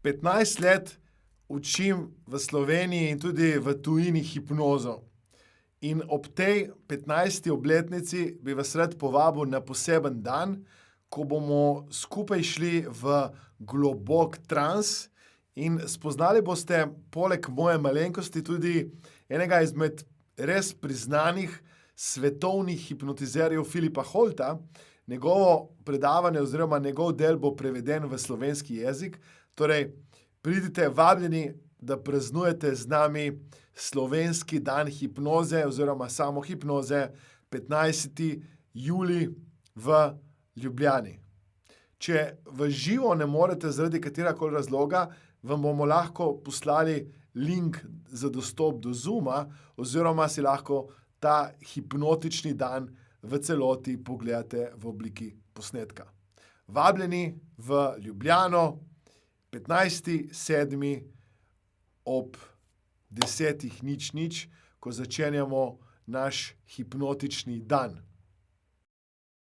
15 let učim v Sloveniji in tudi v tujini hipnozo. In ob tej 15. obletnici bi vas rad povabil na poseben dan, ko bomo skupaj šli v globok trans in spoznali boste poleg moje malenkosti tudi enega izmed res priznanih svetovnih hipnotizerjev Philippa Holta. Njegovo predavanje oziroma njegov del bo preveden v slovenski jezik. Torej, pridite vabljeni, da praznujete z nami slovenski dan hipnoze oziroma samohipnoze 15. julij v Ljubljani. Če v živo ne morete zaradi katerakoli razloga, vam bomo lahko poslali link za dostop do Zooma oziroma si lahko ta hipnotični dan v celoti pogledate v obliki posnetka. Vabljeni v Ljubljano 15.7. ob 10.00, ko začenjamo naš hipnotični dan.